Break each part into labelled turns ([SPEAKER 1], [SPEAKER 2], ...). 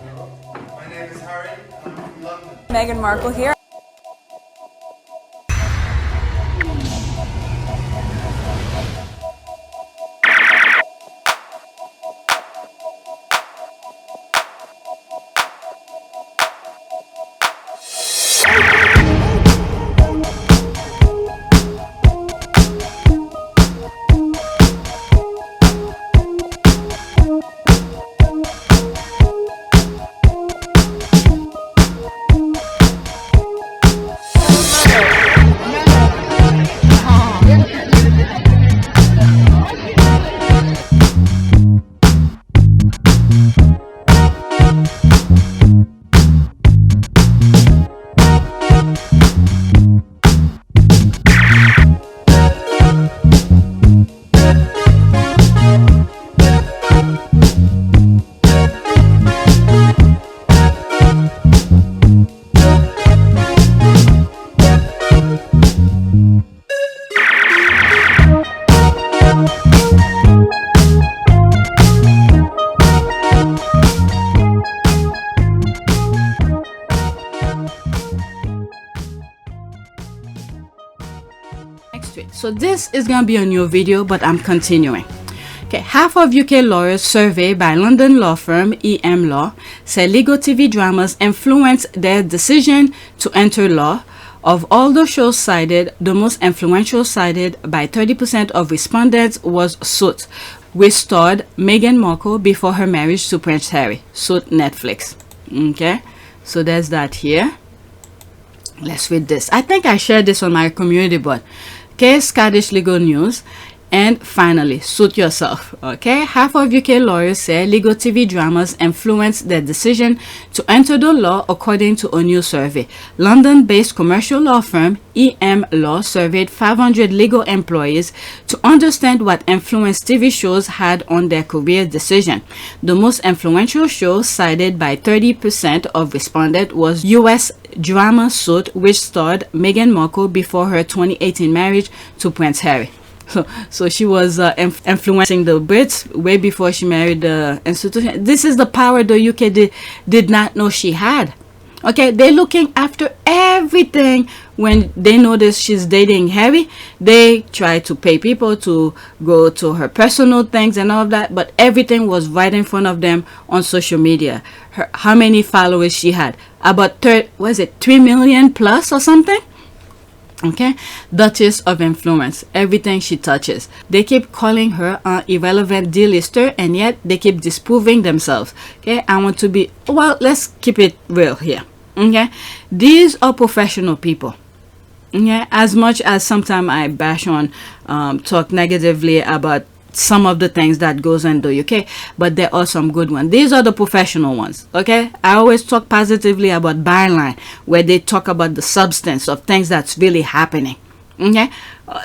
[SPEAKER 1] My name is Harry. I'm from London.
[SPEAKER 2] Meghan Markle here. So this is gonna be a new video, but I'm continuing. Okay, half of UK lawyers surveyed by London law firm EM Law say legal TV dramas influence their decision to enter law. Of all the shows cited, the most influential, cited by 30% of respondents, was Suits, which starred Meghan Markle before her marriage to Prince Harry. Suits, Netflix. Okay, so there's that here. Let's read this. I think I shared this on my community board. Okay, Scottish legal news. And finally, suit yourself. Okay, half of UK lawyers say legal TV dramas influence their decision to enter the law, according to a new survey. London-based commercial law firm EM Law surveyed 500 legal employees to understand what influence TV shows had on their career decision. The most influential show cited by 30% of respondents was US drama Suits, which starred Meghan Markle before her 2018 marriage to Prince Harry. So she was influencing the Brits way before she married the institution. This is the power the UK did not know she had. Okay, they're looking after everything. When they notice she's dating Harry, they try to pay people to go to her personal things and all of that, but everything was right in front of them on social media. How many followers she had? About 3 million plus or something? Okay, Duchess of influence, everything she touches. They keep calling her an irrelevant D-lister, and yet they keep disproving themselves. Okay, I want to be, well, let's keep it real here. Okay, these are professional people. Okay, as much as sometimes I bash on, talk negatively about some of the things that goes in the UK, but there are some good ones. These are the professional ones. Okay, I always talk positively about Byline, where they talk about the substance of things that's really happening. Okay,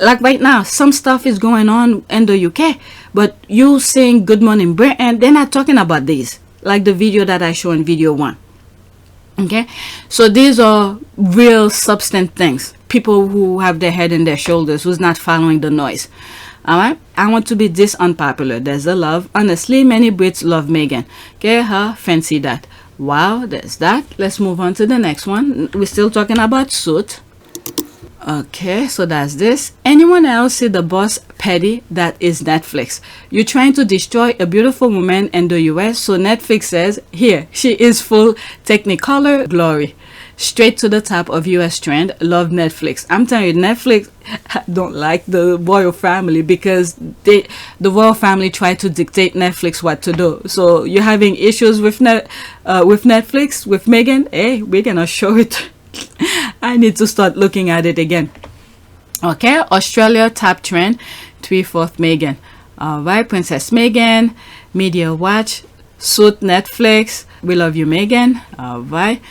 [SPEAKER 2] like right now, some stuff is going on in the UK, but you saying Good Morning Britain, they're not talking about these, like the video that I show in video 1. Okay, so these are real substance things, people who have their head in their shoulders, who's not following the noise. Alright, I want to be this unpopular. There's a love. Honestly, many Brits love Meghan. Okay, fancy that. Wow, there's that. Let's move on to the next one. We're still talking about Suits. Okay, so that's this. Anyone else see the boss petty that is Netflix? You're trying to destroy a beautiful woman in the US, so Netflix says, here, she is full Technicolor glory. Straight to the top of US trend. Love Netflix. I'm telling you, Netflix don't like the royal family, because the royal family try to dictate Netflix what to do. So you're having issues with Netflix, with Meghan. Hey, we're gonna show it. I need to start looking at it again. Okay, Australia top trend, 3/4 Meghan. Alright, Princess Meghan, Media Watch, Suit, Netflix. We love you, Meghan. Alright.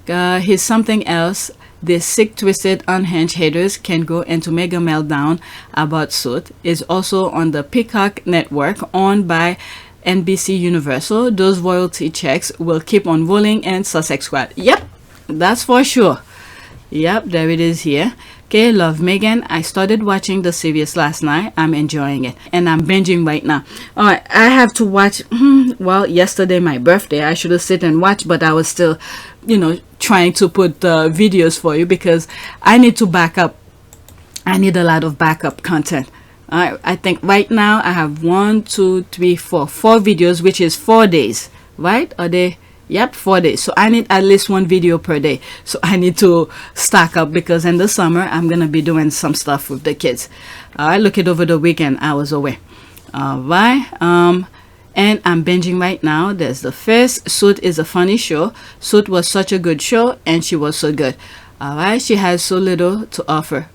[SPEAKER 2] Here's something else. The sick, twisted, unhinged haters can go into mega meltdown about Suit. Is also on the Peacock network, owned by NBC Universal. Those royalty checks will keep on rolling in Sussex Squad. Yep, that's for sure. Yep, there it is here. Okay, love Meghan. I started watching the series last night. I'm enjoying it, and I'm binging right now. All right, I have to watch. Well, yesterday my birthday. I should have sit and watch, but I was still, trying to put videos for you because I need to back up. I need a lot of backup content. I think right now I have 4 videos, which is 4 days, right? Are they? Yep, 4 days. So I need at least 1 video per day. So I need to stack up because in the summer I'm gonna be doing some stuff with the kids. I look it over the weekend. I was away. All right. And I'm binging right now. There's the first. Suit is a funny show. Suit was such a good show, and she was so good. All right. She has so little to offer.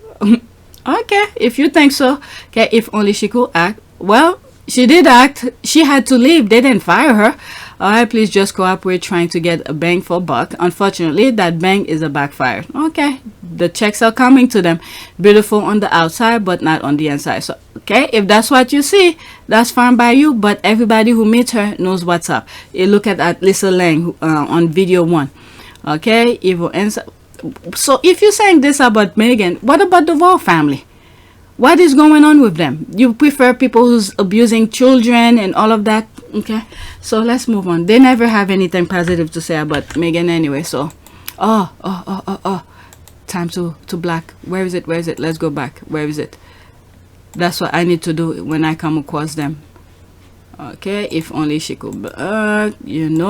[SPEAKER 2] Okay, if you think so. Okay, if only she could act. Well, she did act. She had to leave. They didn't fire her. All right, please just cooperate trying to get a bang for buck. Unfortunately, that bang is a backfire. Okay, the checks are coming to them. Beautiful on the outside, but not on the inside. So, okay, if that's what you see, that's fine by you. But everybody who meets her knows what's up. You look at Lisa Lang on video 1. Okay, evil inside. So if you're saying this about Meghan, what about the royal family? What is going on with them? You prefer people who's abusing children and all of that? Okay, so let's move on. They never have anything positive to say about Meghan anyway. So, time to black. Where is it? Where is it? Let's go back. Where is it? That's what I need to do when I come across them. Okay, if only she could.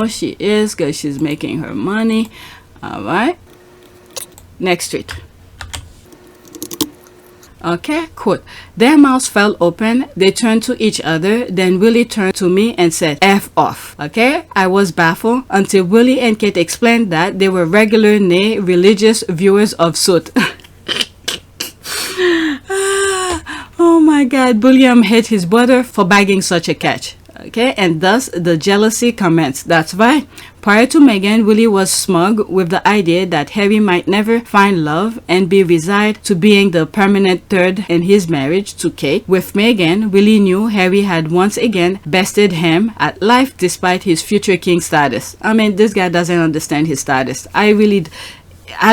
[SPEAKER 2] She is because she's making her money. All right. Next tweet. Okay, cool. Their mouths fell open. They turned to each other. Then Willy turned to me and said, F off. Okay, I was baffled until Willy and Kate explained that they were regular, nay, religious viewers of Suit. Oh my God, William hit his brother for bagging such a catch. Okay, and thus the jealousy commenced. That's right. Prior to Meghan, Willy was smug with the idea that Harry might never find love and be resigned to being the permanent third in his marriage to Kate. With Meghan, Willy knew Harry had once again bested him at life despite his future king status. I mean, this guy doesn't understand his status. I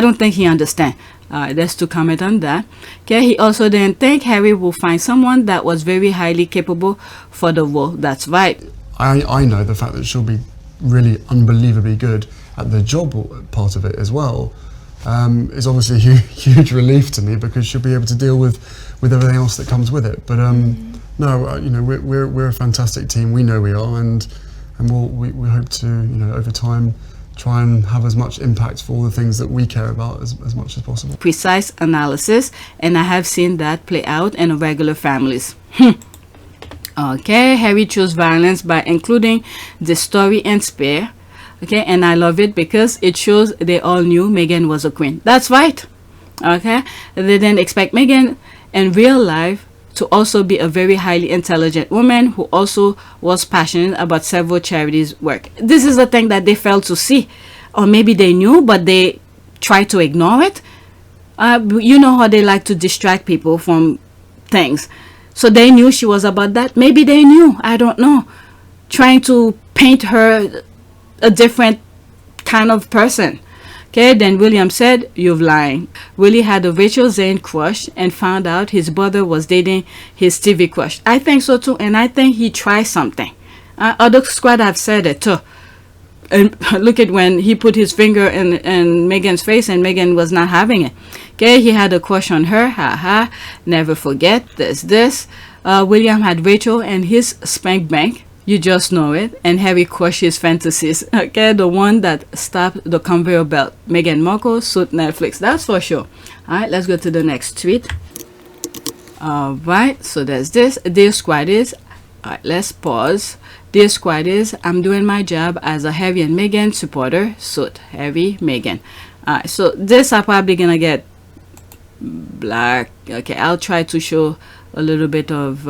[SPEAKER 2] don't think he understands. That's to comment on that. Okay, he also didn't think Harry will find someone that was very highly capable for the role. That's right.
[SPEAKER 3] I know the fact that she'll be really unbelievably good at the job part of it as well is obviously a huge relief to me because she'll be able to deal with everything else that comes with it. But we're a fantastic team. We know we are, and we hope to over time try and have as much impact for all the things that we care about as much as possible.
[SPEAKER 2] Precise analysis, and I have seen that play out in regular families. Okay, Harry chose violence by including the story and spare. Okay, and I love it because it shows they all knew Meghan was a queen. That's right. Okay, they didn't expect Meghan in real life to also be a very highly intelligent woman who also was passionate about several charities work. This is the thing that they failed to see, or maybe they knew but they tried to ignore it. You know how they like to distract people from things. So they knew she was about that. Maybe they knew, I don't know, trying to paint her a different kind of person. Okay, then William said, "You've lying." Willy had a Rachel Zane crush and found out his brother was dating his TV crush. I think so too, and I think he tried something. Other squad have said it too. And look at when he put his finger in Meghan's face and Meghan was not having it. Okay, he had a crush on her. Haha, never forget. There's this. William had Rachel and his spank bank. You just know it. And Harry crushed his fantasies. Okay, the one that stopped the conveyor belt. Meghan Markle suit Netflix. That's for sure. Alright, let's go to the next tweet. Alright, so there's this. Dear Squaddies. Alright, let's pause. Dear Squaddies, I'm doing my job as a Harry and Meghan supporter. Suit Harry, Meghan. Alright, so this I'm probably gonna get black. Okay, I'll try to show a little bit of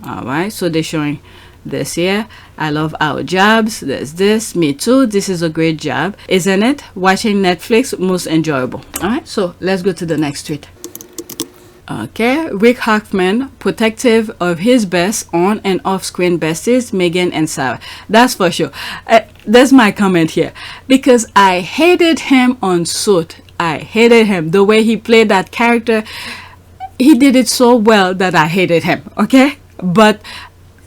[SPEAKER 2] alright, so they're showing this here. I love our jobs. There's this. Me too. This is a great job, isn't it? Watching Netflix, most enjoyable. Alright, so let's go to the next tweet. Okay, Rick Hoffman, protective of his best on and off-screen besties, Meghan and Sarah. That's for sure. That's my comment here. Because I hated him on Suit. I hated him. The way he played that character, he did it so well that I hated him, okay? But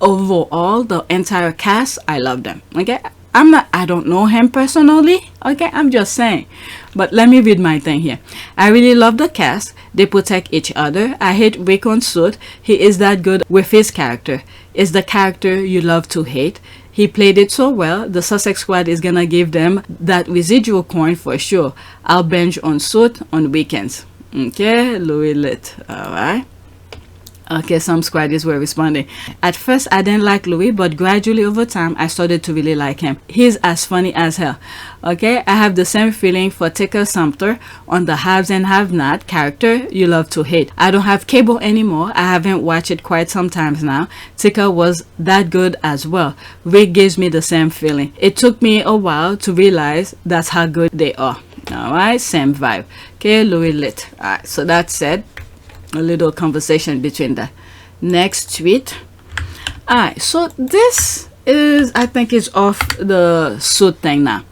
[SPEAKER 2] overall, the entire cast, I loved them, okay? I don't know him personally, okay? I'm just saying. But let me read my thing here. I really love the cast. They protect each other. I hate Rick on suit. He is that good with his character. It's the character you love to hate. He played it so well. The Sussex Squad is gonna give them that residual coin for sure. I'll binge on suit on weekends. Okay, Louis lit. Alright. Okay, some squaddies were responding. At first, I didn't like Louis, but gradually over time, I started to really like him. He's as funny as hell. Okay, I have the same feeling for Tika Sumpter on the haves and have-not character you love to hate. I don't have cable anymore. I haven't watched it quite some times now. Tika was that good as well. Rick gives me the same feeling. It took me a while to realize that's how good they are. Alright, same vibe. Okay, Louis lit. Alright, so that said, a little conversation between the next tweet. Alright, so this is, I think, is off the suit thing now.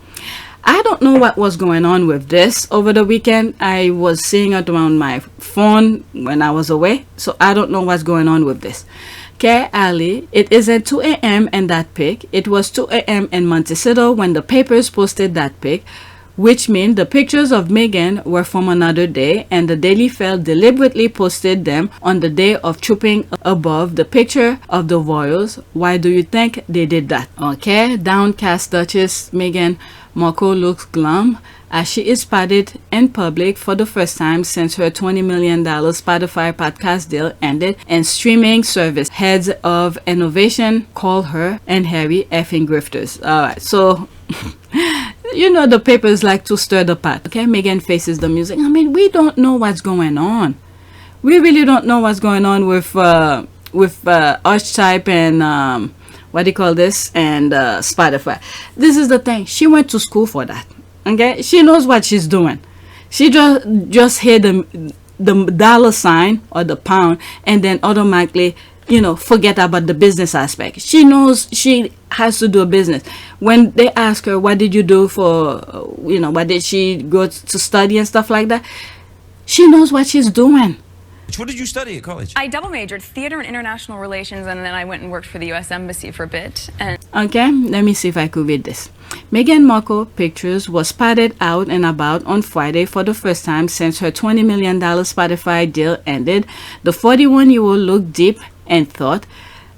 [SPEAKER 2] I don't know what was going on with this over the weekend. I was seeing it on my phone when I was away, so I don't know what's going on with this. Okay, Ali, it is at 2 a.m. in that pic. It was 2 a.m. in Montecito when the papers posted that pic, which means the pictures of Meghan were from another day, and the Daily Fail deliberately posted them on the day of trooping above the picture of the royals. Why do you think they did that? Okay, downcast Duchess Meghan Markle looks glum as she is spotted in public for the first time since her $20 million Spotify podcast deal ended, and streaming service heads of innovation call her and Harry effing grifters. Alright, so you know the papers like to stir the pot. Okay, Meghan faces the music. I mean, we don't know what's going on. We really don't know what's going on with Archetype and what do you call this, and Spotify. This is the thing. She went to school for that. Okay, she knows what she's doing. She just hear the dollar sign or the pound, and then automatically, you know, forget about the business aspect. She knows she has to do a business. When they ask her, what did you do for, you know, what did she go to study and stuff like that, she knows what she's doing.
[SPEAKER 4] What did you study at college?
[SPEAKER 5] I double majored theater and international relations, and then I went and worked for the U.S. Embassy for a bit. And
[SPEAKER 2] okay, let me see if I could read this. Meghan Markle pictures was spotted out and about on Friday for the first time since her $20 million Spotify deal ended. The 41-year-old looked deep in thought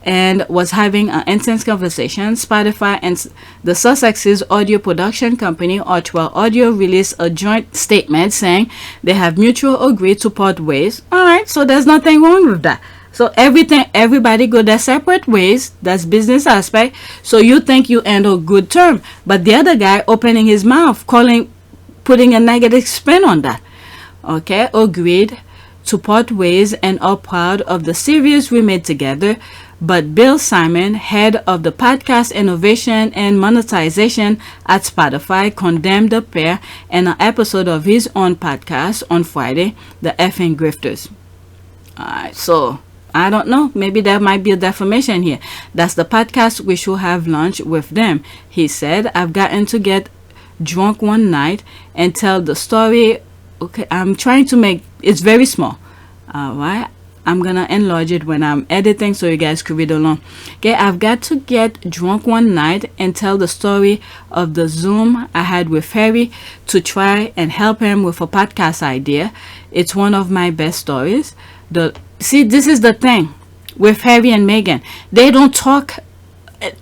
[SPEAKER 2] and was having an intense conversation. Spotify and the Sussex's audio production company, Archwell Audio, released a joint statement saying they have mutually agreed to part ways. Alright, so there's nothing wrong with that. So everybody go their separate ways. That's business aspect. So you think you end a good term, but the other guy opening his mouth, putting a negative spin on that. Okay, agreed to part ways and are proud of the series we made together. But Bill Simon, head of the podcast innovation and monetization at Spotify, condemned the pair in an episode of his own podcast on Friday, The Effing Grifters. Alright, so I don't know. Maybe there might be a defamation here. That's the podcast we should have lunch with them. He said, I've gotten to get drunk one night and tell the story. Okay, I'm trying to make it's very small. Alright, I'm gonna enlarge it when I'm editing so you guys could read along. Okay, I've got to get drunk one night and tell the story of the Zoom I had with Harry to try and help him with a podcast idea. It's one of my best stories. See, this is the thing with Harry and Meghan. They don't talk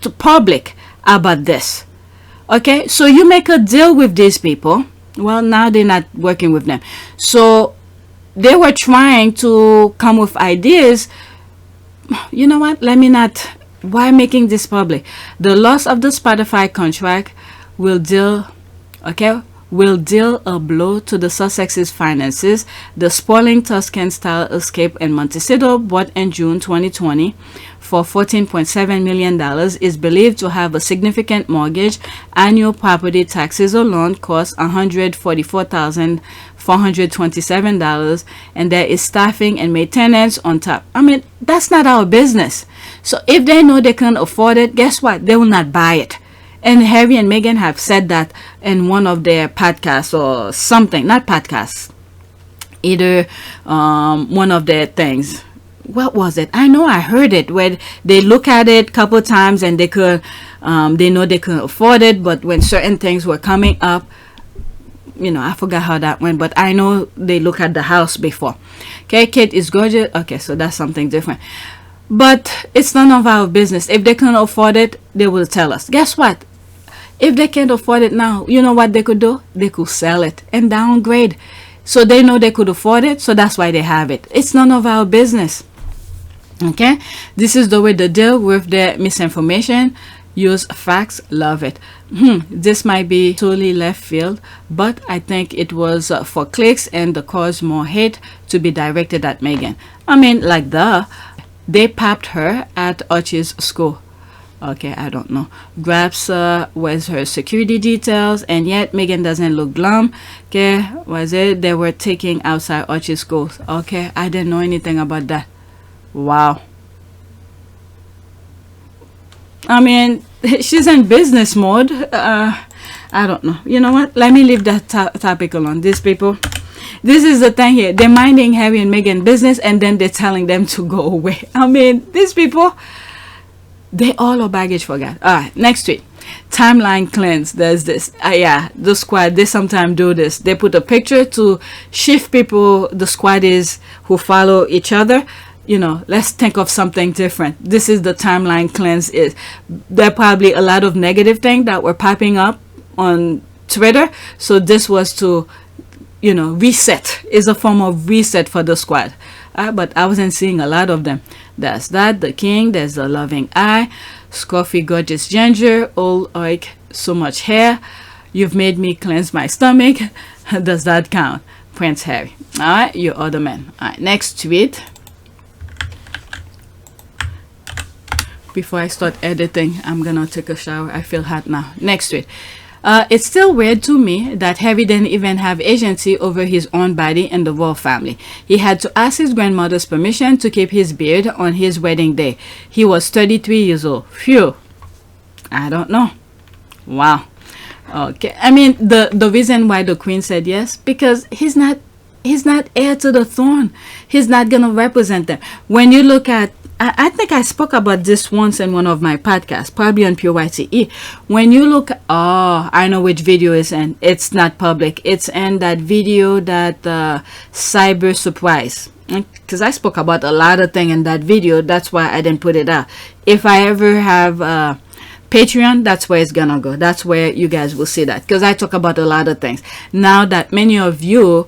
[SPEAKER 2] to public about this. Okay, so you make a deal with these people. Well, now they're not working with them. So they were trying to come with ideas. You know what? Why making this public? The loss of the Spotify contract will deal a blow to the Sussex's finances. The sprawling Tuscan-style escape in Montecito, bought in June 2020 for $14.7 million, is believed to have a significant mortgage. Annual property taxes alone cost $144,427, and there is staffing and maintenance on top. I mean, that's not our business. So if they know they can afford it, guess what? They will not buy it. And Harry and Meghan have said that in one of their podcasts or something, not podcasts, either one of their things. What was it? I know I heard it where they look at it a couple times and they could, they know they couldn't afford it, but when certain things were coming up, you know, I forgot how that went, but I know they look at the house before. Okay, Kate is gorgeous. Okay, so that's something different. But it's none of our business. If they can't afford it, they will tell us. Guess what? If they can't afford it now, you know what they could do? They could sell it and downgrade. So they know they could afford it, so that's why they have it. It's none of our business. Okay, this is the way they deal with the misinformation. Use facts. Love it. This might be totally left field, but I think it was for clicks and to cause more hate to be directed at Meghan. I mean, like they popped her at Archie's school. Okay, I don't know. Grabs was her security details, and yet Meghan doesn't look glum. Okay, was it they were taking outside Archie's school? Okay, I didn't know anything about that. Wow. I mean, she's in business mode. I don't know. You know what? Let me leave that topic alone. These people, this is the thing here. They're minding Harry and Meghan business, and then they're telling them to go away. I mean, these people, they all are baggage for God. All right, next tweet. Timeline cleanse. There's this. Yeah, the squad, they sometimes do this. They put a picture to shift people, the squaddies who follow each other. You know, let's think of something different. This is the timeline cleanse. There are probably a lot of negative things that were popping up on Twitter. So this was to, you know, reset. Is a form of reset for the squad. But I wasn't seeing a lot of them. There's that, the king. There's the loving eye. Scruffy, gorgeous ginger. Old oik, so much hair. You've made me cleanse my stomach. Does that count? Prince Harry. All right, you other men. All right, next tweet. Before I start editing, I'm gonna take a shower. I feel hot now. Next tweet. It's still weird to me that Harry didn't even have agency over his own body in the royal family. He had to ask his grandmother's permission to keep his beard on his wedding day. He was 33 years old. Phew. I don't know. Wow. Okay. I mean, the reason why the queen said yes, because he's not heir to the throne. He's not gonna represent them. When you look at, I think I spoke about this once in one of my podcasts, probably on PYTE. When you look, oh, I know which video is in. It's not public. It's in that video, that cyber surprise. Because I spoke about a lot of things in that video. That's why I didn't put it out. If I ever have Patreon, that's where it's gonna go. That's where you guys will see that. Because I talk about a lot of things. Now that many of you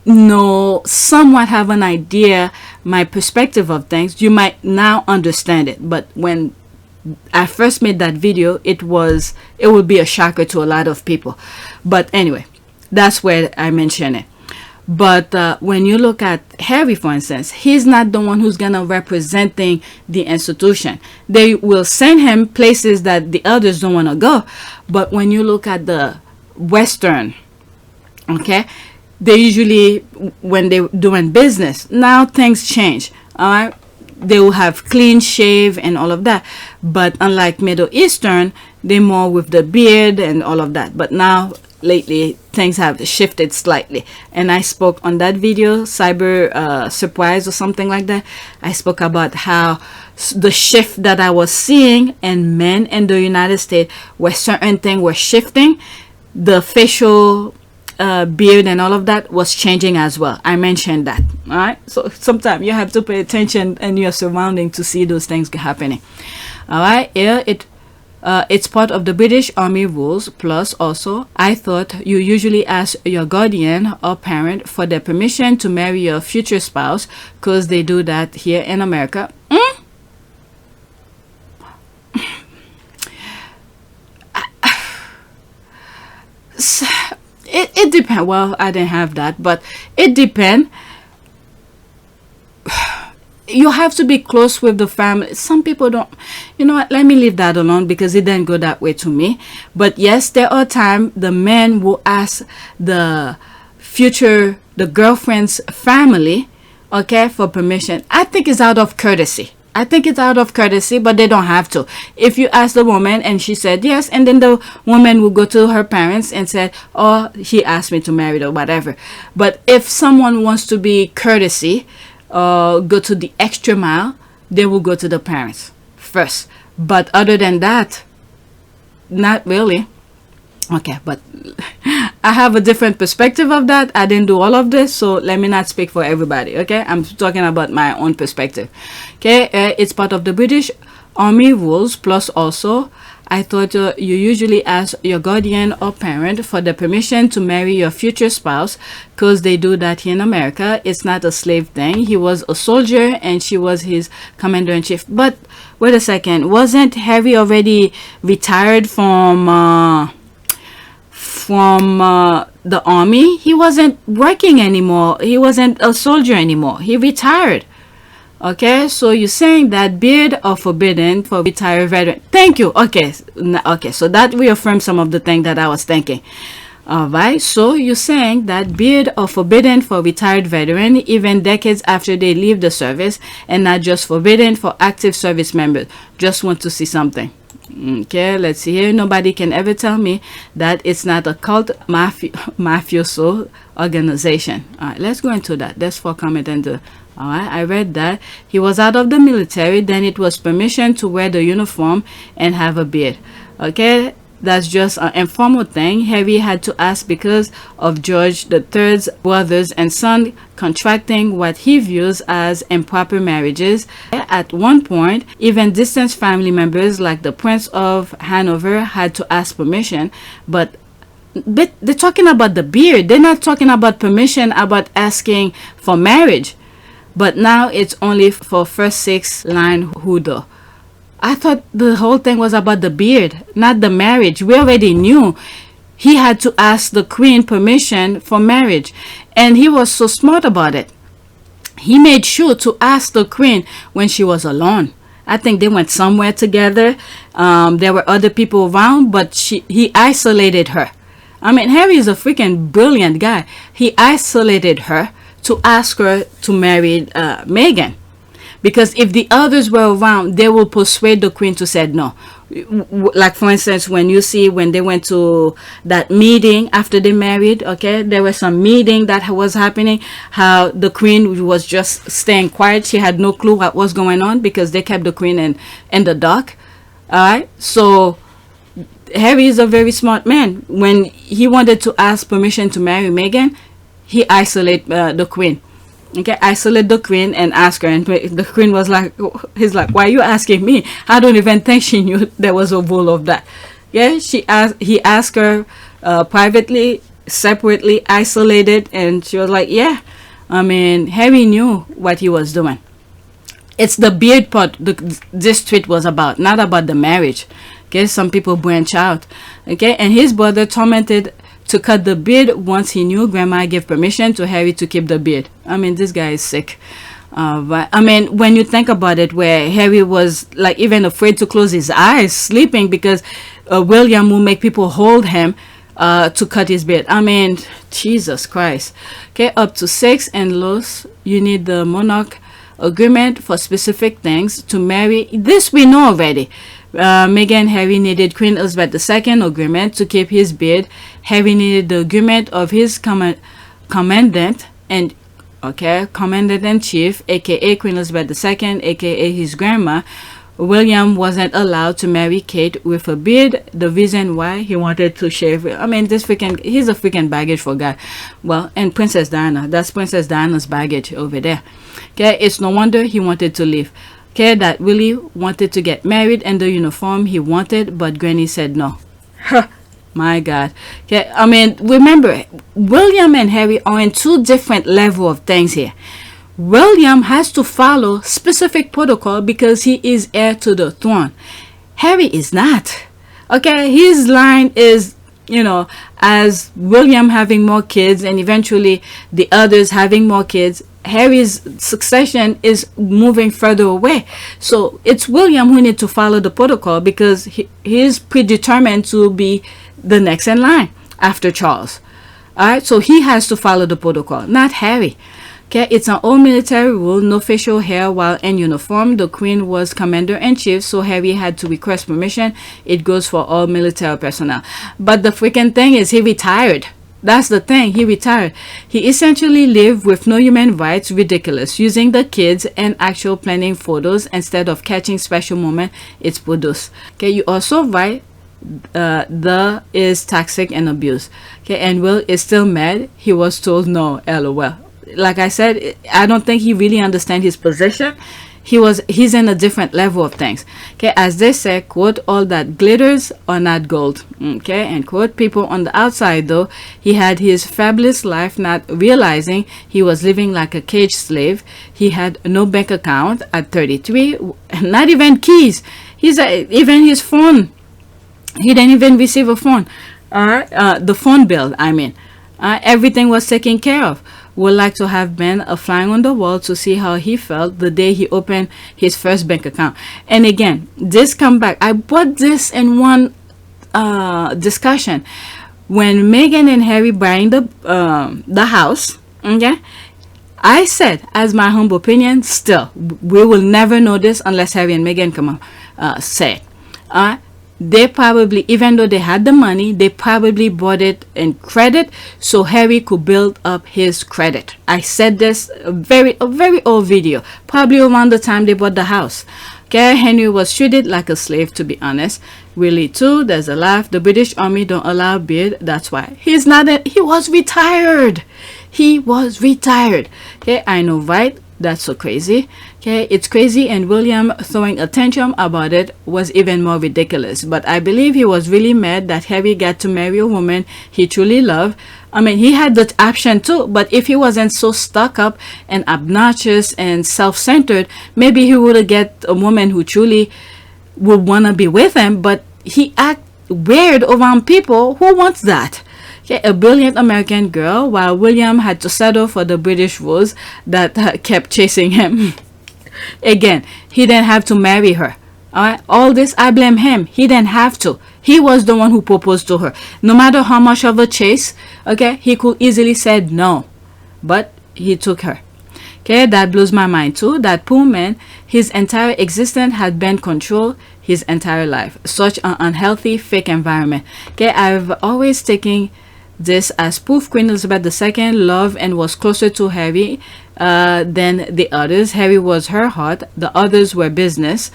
[SPEAKER 2] know, somewhat have an idea, my perspective of things, you might now understand it. But when I first made that video, it would be a shocker to a lot of people. But anyway, that's where I mention it. But when you look at Harry, for instance, he's not the one who's gonna representing the institution. They will send him places that the others don't want to go. But when you look at the Western, okay, they usually, when they're doing business, now things change. All right, they will have clean shave and all of that. But unlike Middle Eastern, they're more with the beard and all of that. But now, lately, things have shifted slightly. And I spoke on that video, cyber surprise or something like that. I spoke about how the shift that I was seeing in men in the United States, where certain things were shifting, the facial beard and all of that was changing as well. I mentioned that. All right, so sometimes you have to pay attention in your surrounding to see those things happening. All right, here it's part of the British Army rules. Plus, also, I thought you usually ask your guardian or parent for their permission to marry your future spouse, because they do that here in America. It depends. Well, I didn't have that, but it depends. You have to be close with the family. Some people don't. You know what? Let me leave that alone, because it didn't go that way to me. But yes, there are times the men will ask the girlfriend's family, okay, for permission. I think it's out of courtesy. I think it's out of courtesy, but they don't have to. If you ask the woman and she said yes, and then the woman will go to her parents and said, oh, he asked me to marry or whatever. But if someone wants to be courtesy, go to the extra mile, they will go to the parents first. But other than that, not really. Okay, but I have a different perspective of that. I didn't do all of this, so let me not speak for everybody. Okay, I'm talking about my own perspective. Okay, it's part of the British Army rules. Plus also, I thought you usually ask your guardian or parent for the permission to marry your future spouse, because they do that here in America. It's not a slave thing. He was a soldier and she was his commander-in-chief. But wait a second, wasn't Harry already retired from the army? He wasn't working anymore. He wasn't a soldier anymore. He retired. Okay, so you're saying that beard are forbidden for retired veteran. Thank you. Okay, so that reaffirms some of the things that I was thinking. All right, so you're saying that beard are forbidden for retired veteran even decades after they leave the service, and not just forbidden for active service members. Just want to see something. Okay, let's see here. Nobody can ever tell me that it's not a cult mafioso organization. All right, let's go into that. That's for comment and all right, I read that he was out of the military, then it was permission to wear the uniform and have a beard. Okay, that's just an informal thing Harry had to ask because of George III's brothers and son contracting what he views as improper marriages. At one point, even distant family members like the Prince of Hanover had to ask permission, but they're talking about the beard. They're not talking about permission about asking for marriage. But now it's only for first 6 line Hudo. I thought the whole thing was about the beard, not the marriage. We already knew he had to ask the queen permission for marriage, and he was so smart about it. He made sure to ask the queen when she was alone. I think they went somewhere together. There were other people around, but he isolated her. I mean, Harry is a freaking brilliant guy. He isolated her to ask her to marry Meghan, because if the others were around, they will persuade the queen to say no. Like for instance, when you see when they went to that meeting after they married, okay, there was some meeting that was happening, how the queen was just staying quiet. She had no clue what was going on because they kept the queen in the dark. All right, so Harry is a very smart man. When he wanted to ask permission to marry Meghan, he isolated the queen. Okay, isolate the queen and ask her, and the queen was like, he's like, why are you asking me? I don't even think she knew there was a rule of that. Yeah, he asked her privately, separately, isolated, and she was like, yeah. I mean, Harry knew what he was doing. It's the beard part this tweet was about, not about the marriage. Okay, some people branch out. Okay, and his brother tormented to cut the beard once he knew grandma gave permission to Harry to keep the beard. I mean, this guy is sick. But I mean, when you think about it, where Harry was like even afraid to close his eyes, sleeping because William will make people hold him to cut his beard. I mean, Jesus Christ. Okay, up to 6 and Los, you need the monarch agreement for specific things to marry. This we know already. Meghan and Harry needed Queen Elizabeth II agreement to keep his beard. Harry needed the agreement of his commandant and Commander-in-Chief, aka Queen Elizabeth II, aka his grandma. William wasn't allowed to marry Kate with a beard. The reason why he wanted to shave it. I mean, he's a freaking baggage for God. Well, and Princess Diana, that's Princess Diana's baggage over there. Okay, it's no wonder he wanted to leave. Okay, that Willy wanted to get married in the uniform he wanted, but Granny said no. Huh. My God. Okay, I mean, remember, William and Harry are in 2 different levels of things here. William has to follow specific protocol because he is heir to the throne. Harry is not. Okay, his line is, you know, as William having more kids and eventually the others having more kids, Harry's succession is moving further away. So it's William who needs to follow the protocol because he is predetermined to be the next in line after Charles. All right, so he has to follow the protocol, not Harry. Okay, it's an old military rule, no facial hair while in uniform. The Queen was commander-in-chief, so Harry had to request permission. It goes for all military personnel. But the freaking thing is, he retired. That's the thing, he retired. He essentially lived with no human rights, ridiculous, using the kids and actual planning photos instead of catching special moment it's produced. Okay, you also write the is toxic and abuse. Okay, and Will is still mad. He was told no, lol. Like I said, I don't think he really understands his position. He's in a different level of things. Okay, as they say, quote, all that glitters are not gold. Okay, and quote, people on the outside though, he had his fabulous life, not realizing he was living like a caged slave. He had no bank account at 33, not even keys. Even his phone, he didn't even receive a phone. The phone bill, I mean. Everything was taken care of. Would like to have been a fly on the wall to see how he felt the day he opened his first bank account. And again, this come back. I brought this in one discussion when Meghan and Harry buying the house. Okay, I said, as my humble opinion, still we will never know this unless Harry and Meghan come out say it. They probably, even though they had the money, they probably bought it in credit so Harry could build up his credit. I said this a very old video, probably around the time they bought the house. Okay, Henry was treated like a slave, to be honest. Willy too, there's a laugh. The British Army don't allow beard, that's why. He was retired. He was retired. Okay, I know, right? That's so crazy. Okay, it's crazy, and William throwing a tantrum about it was even more ridiculous. But I believe he was really mad that Harry got to marry a woman he truly loved. I mean, he had that option too, but if he wasn't so stuck up and obnoxious and self-centered, maybe he would have get a woman who truly would want to be with him. But he act weird around people. Who wants that? Okay, a brilliant American girl, while William had to settle for the British rules that kept chasing him. Again, he didn't have to marry her. All this, I blame him. He didn't have to. He was the one who proposed to her. No matter how much of a chase, okay, he could easily said no, but he took her. Okay, that blows my mind too. That poor man, his entire existence had been controlled his entire life. Such an unhealthy, fake environment. Okay, I've always taken this as proof Queen Elizabeth II loved and was closer to Harry than the others. Harry was her heart, the others were business.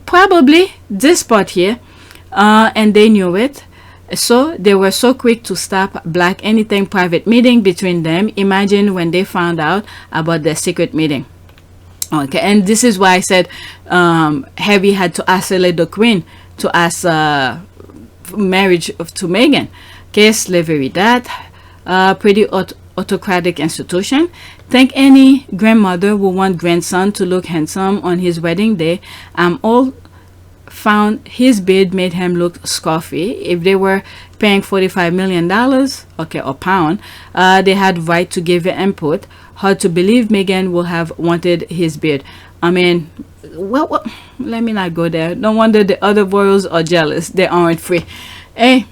[SPEAKER 2] Probably this part here, and they knew it. So they were so quick to stop black anything private meeting between them. Imagine when they found out about their secret meeting. Okay, and this is why I said Harry had to isolate the Queen to ask marriage to Meghan. Okay, slavery, that pretty autocratic institution. Think any grandmother would want grandson to look handsome on his wedding day. All found his beard made him look scruffy. If they were paying $45 million, okay, or pound, they had right to give their input. Hard to believe Meghan would have wanted his beard. I mean, well, let me not go there. No wonder the other royals are jealous. They aren't free. Hey,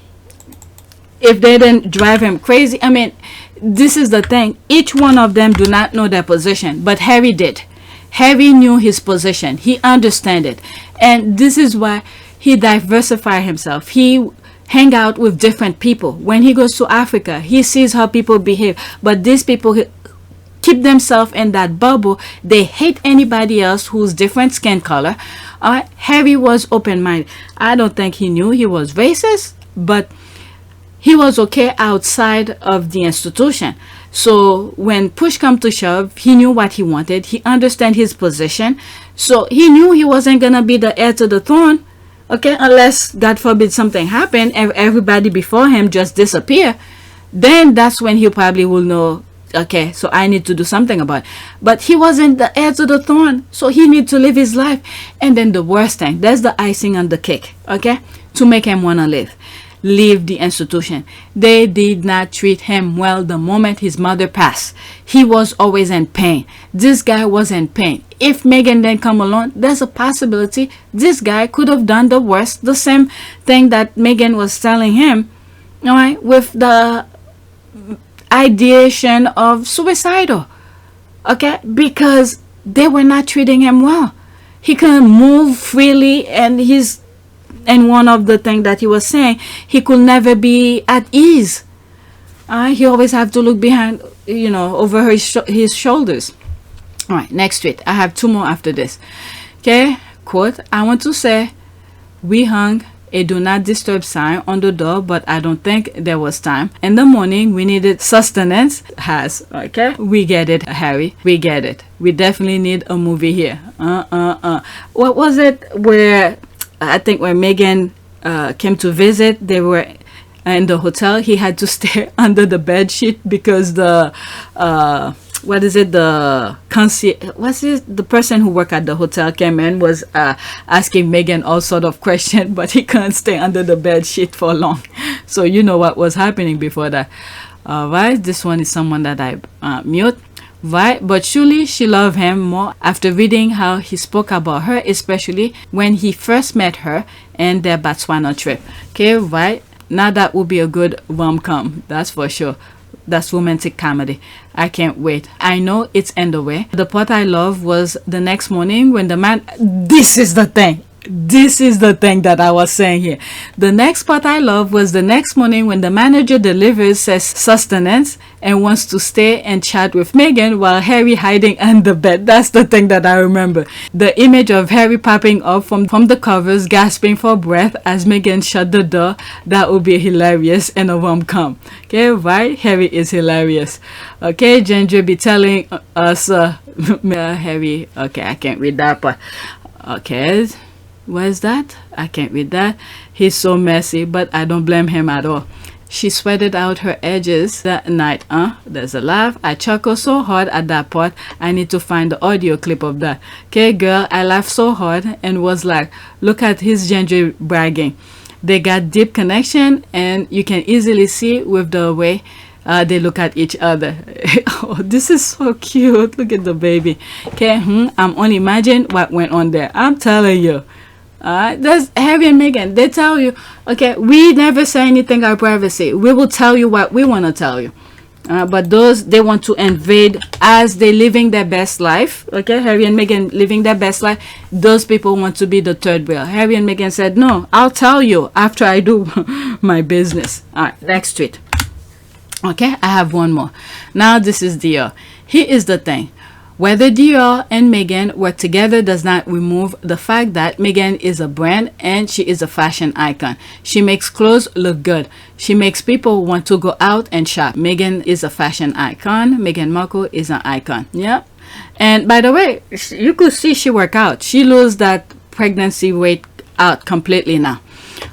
[SPEAKER 2] if they didn't drive him crazy, I mean, this is the thing. Each one of them do not know their position, but Harry did. Harry knew his position. He understood it. And this is why he diversified himself. He hang out with different people. When he goes to Africa, he sees how people behave. But these people keep themselves in that bubble. They hate anybody else who's different skin color. Harry was open-minded. I don't think he knew he was racist, but he was okay outside of the institution. So when push come to shove, he knew what he wanted. He understand his position. So he knew he wasn't gonna be the heir to the throne, okay, unless God forbid something happened and everybody before him just disappear. Then that's when he probably will know, okay, so I need to do something about it. But he wasn't the heir to the throne, so he need to live his life. And then the worst thing, that's the icing on the cake, okay, to make him wanna leave the institution. They did not treat him well the moment his mother passed. He was always in pain. This guy was in pain. If Meghan didn't come along, there's a possibility this guy could have done the worst, the same thing that Meghan was telling him, all right, with the ideation of suicidal. Okay, because they were not treating him well. He couldn't move freely, and one of the things that he was saying, he could never be at ease. He always have to look behind, over his shoulders. All right, next tweet. I have 2 more after this. Okay, quote, I want to say we hung a do not disturb sign on the door, but I don't think there was time. In the morning, we needed sustenance. Okay? We get it, Harry. We get it. We definitely need a movie here. What was it where, I think when Meghan came to visit, they were in the hotel. He had to stay under the bed sheet because the the concierge, the person who worked at the hotel came in, was asking Meghan all sort of questions, but he couldn't stay under the bed sheet for long. So you know what was happening before that. Right, this one is someone that I mute. Right, but surely she loved him more after reading how he spoke about her, especially when he first met her and their Botswana trip. Okay, right, now that would be a good rom-com, that's for sure. That's romantic comedy. I can't wait. I know it's in the way. The part I love was the next morning when the man... This is the thing. This is the thing that I was saying here. The next part I love was the next morning when the manager delivers, says sustenance, and wants to stay and chat with Meghan while Harry hiding under bed. That's the thing that I remember. The image of Harry popping up from the covers, gasping for breath as Meghan shut the door. That would be hilarious in a rom-com. Okay, right? Harry is hilarious. Okay, Ginger be telling us, Harry, okay, I can't read that, but okay. Where's that? I can't read that. He's so messy, but I don't blame him at all. She sweated out her edges that night. There's a laugh. I chuckled so hard at that part. I need to find the audio clip of that. Okay, girl, I laughed so hard and was like, look at his Ginger bragging. They got deep connection, and you can easily see with the way they look at each other. Oh, this is so cute. Look at the baby. Okay, I'm only imagining what went on there. I'm telling you. There's Harry and Meghan. They tell you, okay, we never say anything about privacy. We will tell you what we want to tell you. But those, they want to invade as they living their best life. Okay, Harry and Meghan living their best life. Those people want to be the third wheel. Harry and Meghan said, no, I'll tell you after I do my business. All right, next tweet. Okay, I have one more. Now this is Dior. Here is the thing. Whether Dior and Meghan work together does not remove the fact that Meghan is a brand and she is a fashion icon. She makes clothes look good. She makes people want to go out and shop. Meghan is a fashion icon. Meghan Markle is an icon. Yeah. And by the way, you could see she work out. She lose that pregnancy weight out completely now.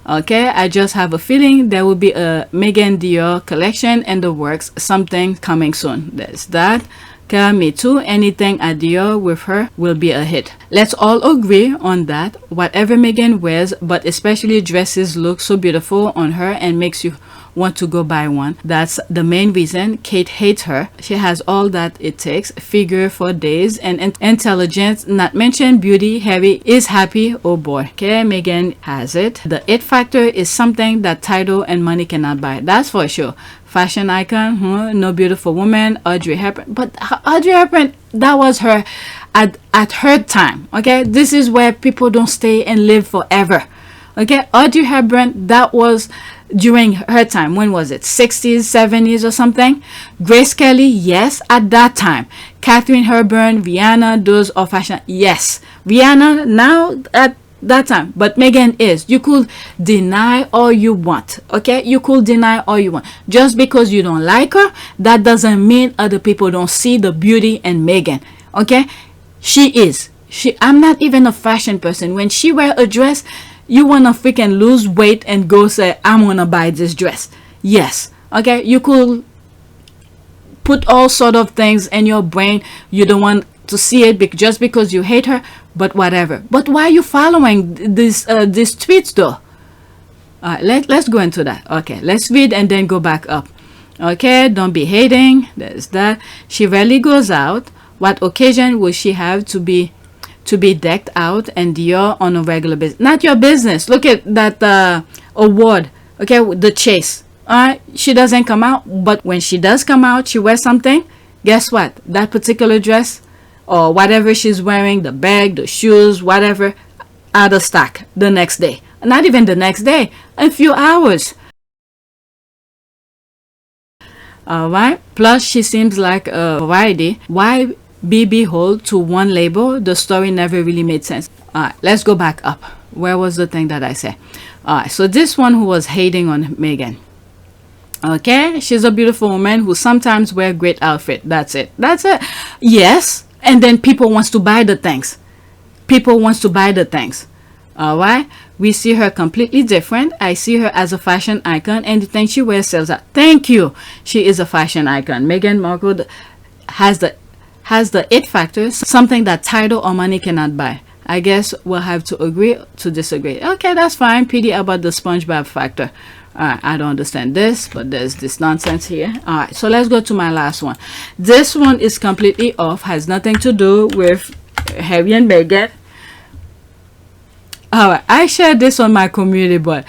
[SPEAKER 2] Okay, I just have a feeling there will be a Meghan Dior collection in the works. Something coming soon. There's that. Me too. Anything at Dior with her will be a hit. Let's all agree on that. Whatever Meghan wears, but especially dresses, look so beautiful on her and makes you want to go buy one. That's the main reason Kate hates her. She has all that it takes. Figure for days and intelligence, not mention beauty. Harry is happy. Oh boy. Okay, Meghan has it. The it factor is something that title and money cannot buy. That's for sure. Fashion icon, no beautiful woman, Audrey Hepburn. But Audrey Hepburn, that was her at her time. Okay, this is where people don't stay and live forever. Okay, Audrey Hepburn, that was during her time. When was it? 60s, 70s or something? Grace Kelly, yes, at that time. Catherine Hepburn, Rihanna, those are fashion. Yes, Rihanna now at that time. But Meghan is. You could deny all you want. Okay, you could deny all you want. Just because you don't like her, that doesn't mean other people don't see the beauty in Meghan. Okay, she is. I'm not even a fashion person. When she wear a dress, you want to freaking lose weight and go say, I'm gonna buy this dress. Yes. Okay, you could put all sort of things in your brain. You don't want to see it just because you hate her, but whatever. But why are you following these tweets though? Let's go into that. Okay, let's read and then go back up. Okay, don't be hating. There's that. She rarely goes out. What occasion will she have to be decked out and Dior on a regular basis? Not your business. Look at that award. Okay, the chase. She doesn't come out, but when she does come out, she wears something. guess what? That particular dress or whatever she's wearing, the bag, the shoes, whatever, out of stock the next day. Not even the next day, a few hours. Alright, plus she seems like a variety. Why be beholden to one label? The story never really made sense. Alright, let's go back up. Where was the thing that I said? Alright, so this one who was hating on Meghan. Okay, she's a beautiful woman who sometimes wear great outfit. That's it. That's it. Yes, and then people wants to buy the things. People wants to buy the things. Alright, we see her completely different. I see her as a fashion icon. Anything she wears sells out. Thank you. She is a fashion icon. Meghan Markle has the it factor, something that title or money cannot buy. I guess we'll have to agree to disagree. Okay, that's fine. PD about the SpongeBob factor. Alright, I don't understand this, but there's this nonsense here. Alright, so let's go to my last one. This one is completely off, has nothing to do with Harry and Meghan. Alright, I shared this on my community, but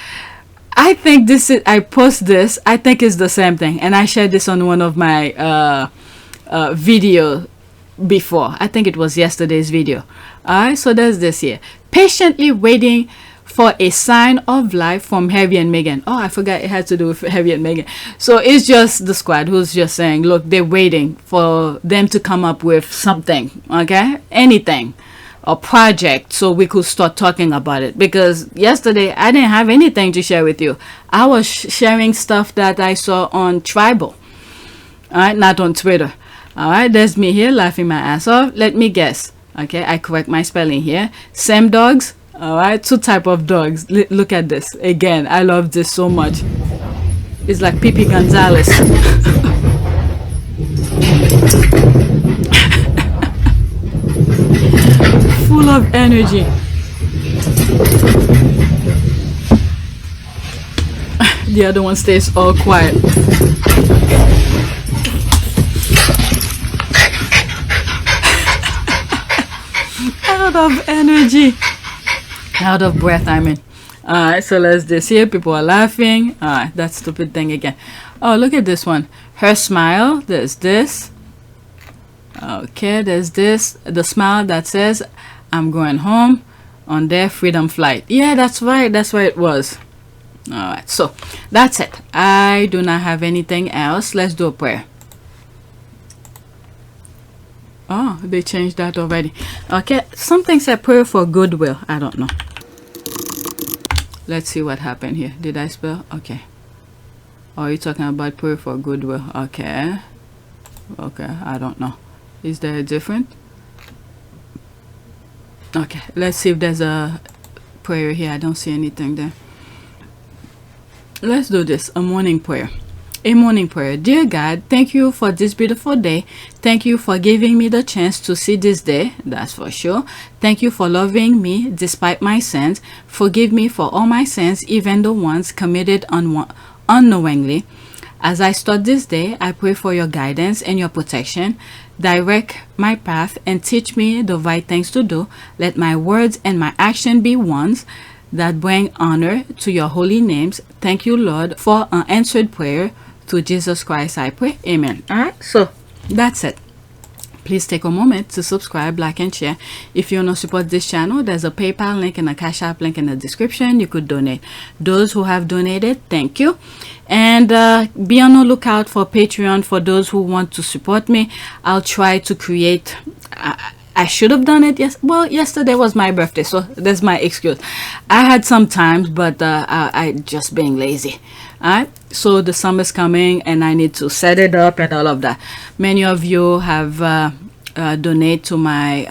[SPEAKER 2] I think this is, I post this, I think it's the same thing. And I shared this on one of my video before. I think it was yesterday's video. Alright, so there's this here. Patiently waiting for a sign of life from Harry and Meghan. Oh, I forgot it had to do with Harry and Meghan. So it's just the squad who's just saying, look, they're waiting for them to come up with something, okay? Anything. A project, so we could start talking about it. Because yesterday, I didn't have anything to share with you. I was sharing stuff that I saw on Tribal. Alright, not on Twitter. Alright, there's me here laughing my ass off. Let me guess. Okay, I correct my spelling here. Same dogs. Alright, two type of dogs. Look at this. Again, I love this so much. It's like Pipi Gonzalez. Full of energy. The other one stays all quiet. Out of energy. Out of breath, I mean. Alright, so let's this here. People are laughing. Alright, that stupid thing again. Oh, look at this one. Her smile. There's this. Okay, there's this. The smile that says, I'm going home on their freedom flight. Yeah, that's right. That's where it was. Alright, so that's it. I do not have anything else. Let's do a prayer. Oh, they changed that already. Okay, something said prayer for goodwill. I don't know. Let's see what happened here. Did I spell? Okay. Oh, you're talking about prayer for goodwill. Okay. Okay, I don't know. Is there a different? Okay, let's see if there's a prayer here. I don't see anything there. Let's do this. A morning prayer. A morning prayer. Dear God, thank you for this beautiful day. Thank you for giving me the chance to see this day. That's for sure. Thank you for loving me despite my sins. Forgive me for all my sins, even the ones committed unknowingly. As I start this day, I pray for your guidance and your protection. Direct my path and teach me the right things to do. Let my words and my action be ones that bring honor to your holy names. Thank you, Lord, for an answered prayer. Through Jesus Christ I pray. Amen. Alright, so that's it. Please take a moment to subscribe, like, and share. If you want to support this channel, there's a PayPal link and a Cash App link in the description. You could donate. Those who have donated, thank you. And be on the lookout for Patreon for those who want to support me. I'll try to create... I should have done it. Yes, well, yesterday was my birthday, so that's my excuse. I had some times, but I just being lazy. Alright, so the summer's coming and I need to set it up and all of that. Many of you have donated to my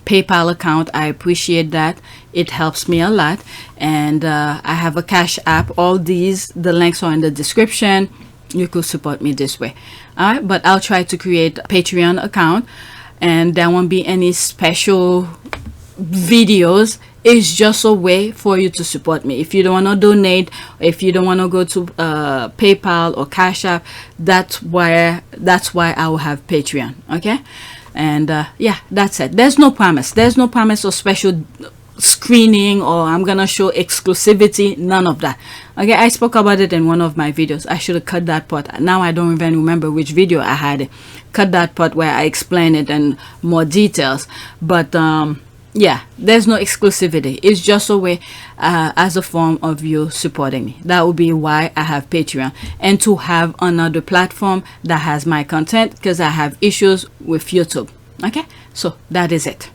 [SPEAKER 2] PayPal account. I appreciate that. It helps me a lot. And I have a Cash App. All these, the links are in the description. You could support me this way. Alright, but I'll try to create a Patreon account. And there won't be any special videos. It's just a way for you to support me. If you don't want to donate, if you don't want to go to PayPal or Cash App, that's why I will have Patreon. Okay, and yeah, that's it. There's no promise. There's no promise of special screening or I'm gonna show exclusivity, none of that. Okay, I spoke about it in one of my videos. I should have cut that part. Now I don't even remember which video I had it. Cut that part where I explain it in more details. But yeah, there's no exclusivity. It's just a way as a form of you supporting me. That would be why I have Patreon, and to have another platform that has my content, because I have issues with YouTube. Okay, so that is it.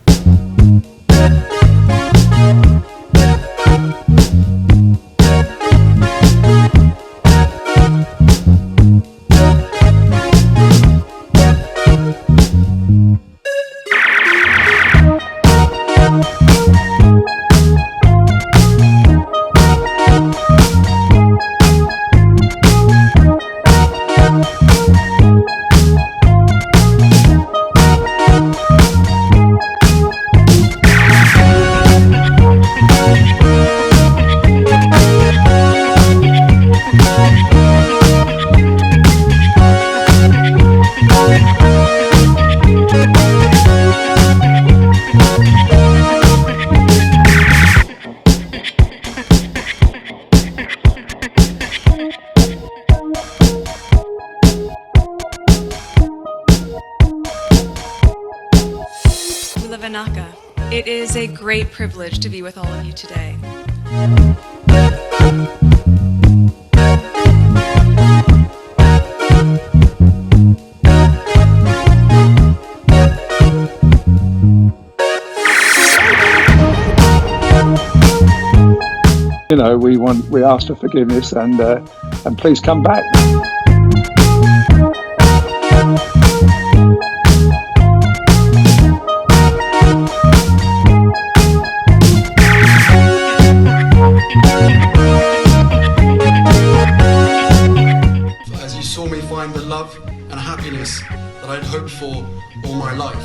[SPEAKER 6] It is a great privilege to be with all of you today.
[SPEAKER 7] You know, we ask for forgiveness and please come back.
[SPEAKER 8] As you saw me find the love and happiness that I'd hoped for all my life.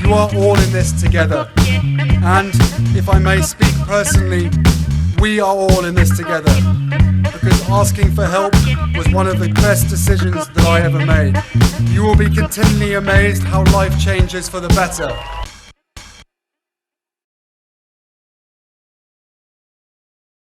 [SPEAKER 8] You are all in this together, and if I may speak personally, we are all in this together, because asking for help was one of the best decisions that I ever made. You will be continually amazed how life changes for the better